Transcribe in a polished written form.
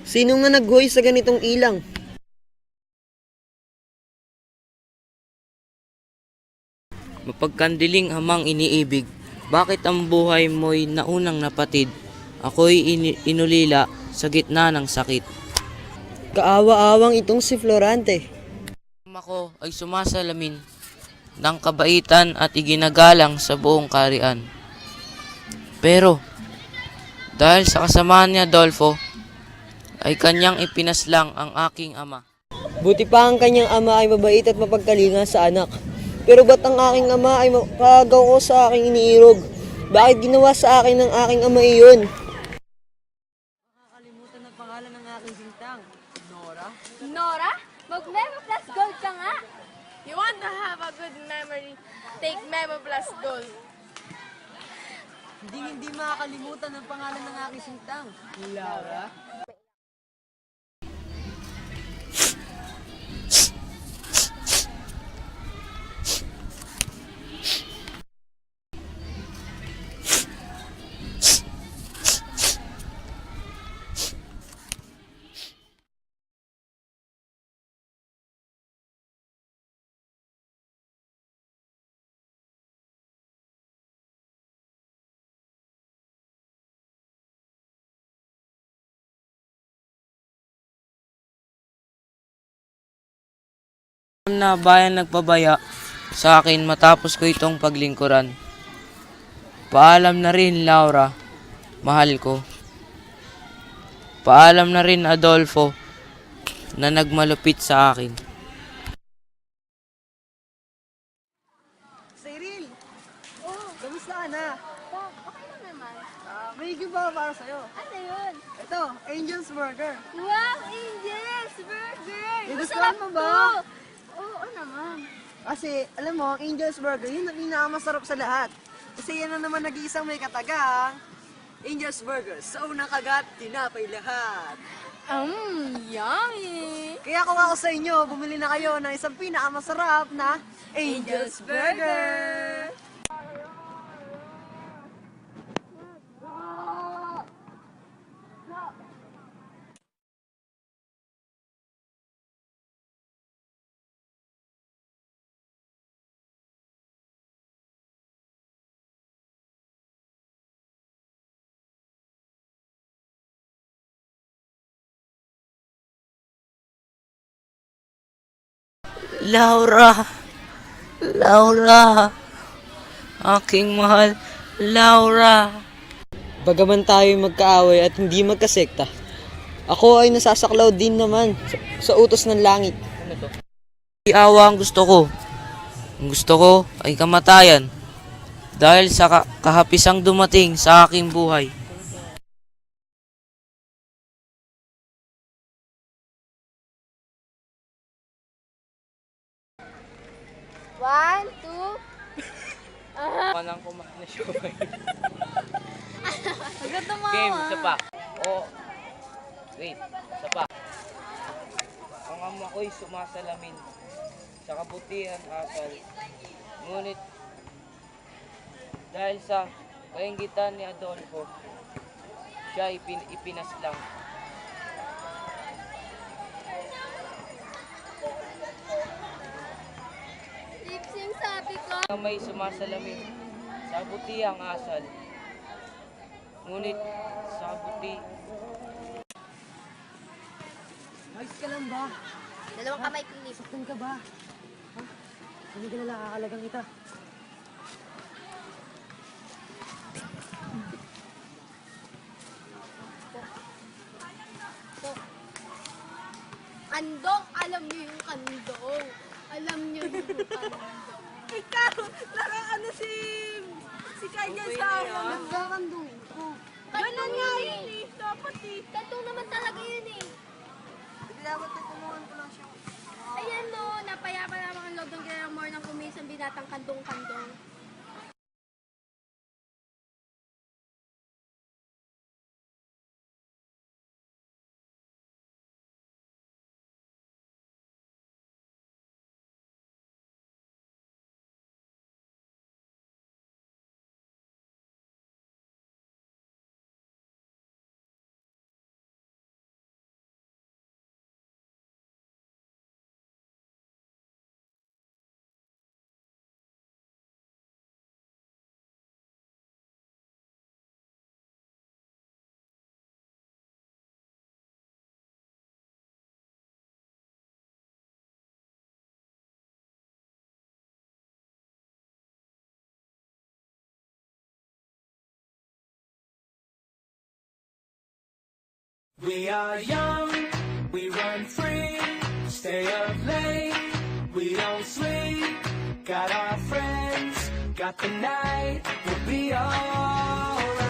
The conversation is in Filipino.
Sino nga naghoy sa ganitong ilang? Mapagkandiling amang iniibig, bakit ang buhay mo'y naunang napatid? Ako'y inulila sa gitna ng sakit. Kaawa-awang itong si Florante. Ama ko ay sumasalamin ng kabaitan at iginagalang sa buong karian. Pero, dahil sa kasamaan ni Adolfo, ay kanyang ipinaslang ang aking ama. Buti pa ang kanyang ama ay mabait at mapagkalinga sa anak. Pero ba't ang aking ama ay pagaw ko sa aking iniirog? Bakit ginawa sa akin ng aking ama iyon? Nakakalimutan ang pangalan ng aking sintang. Nora? Nora? Mag-Memo Plus Gold ka nga! You want to have a good memory? Take Memo Plus Gold. Hindi makakalimutan ang pangalan ng aking sintang. Laura? Na bayan nagpabaya sa akin matapos ko itong paglingkuran. Paalam na rin, Laura, mahal ko. Paalam na rin, Adolfo, na nagmalupit sa akin. Cyril! Oh, kamusta ka na? Okay lang naman. May higit ba para sa'yo? Ano yun? Ito, Angel's Burger. Wow! Angel's Burger! Gustuhan mo ba? Oo naman. Kasi, alam mo, ang Angel's Burger, yun ang pinakamasarap sa lahat. Kasi yan na naman nag-iisang may katagang Angel's Burger. Sa unang kagat, tinapay lahat. Yummy! Kaya kung ako sa inyo, bumili na kayo ng isang pinakamasarap na Angel's Burger. Laura! Laura! Aking mahal, Laura! Bagaman tayo magkaaway at hindi magkasekta, ako ay nasasaklaw din naman sa utos ng langit. Awa ang gusto ko. Ang gusto ko ay kamatayan dahil sa kahapisang dumating sa aking buhay. One, two. Panang kumain na siya. Agad tumawa. Game, isa pa. Oh, wait, isa pa. Ang ama ko'y sumasalamin sa kabutihan asal. Ngunit, dahil sa kainggitan ni Adolfo, siya ipinaslang. Lip-sync sabi ko. Ang may sumasalamin sa butihang asal. Ngunit, sa buti, Ayos ka lang ba? Dalawang kamay please. Saktan ka ba? Ha? Hindi ka na nakakalagang kita. Kandong, alam niyo yung kandong. Alam niyo yung kandong. Ikaw, parang ano si Kanya sa ako. Nagkakandong. Ganun nga yun eh. Dapat eh. Kandong naman talaga yun eh. Dapat tutulungan ko lang siya. Ayan no, napayapa naman ang loob ng kaya more ng kumis ang binatang kandong-kandong. We are young, we run free, stay up late, we don't sleep. Got our friends, got the night, we'll be alright.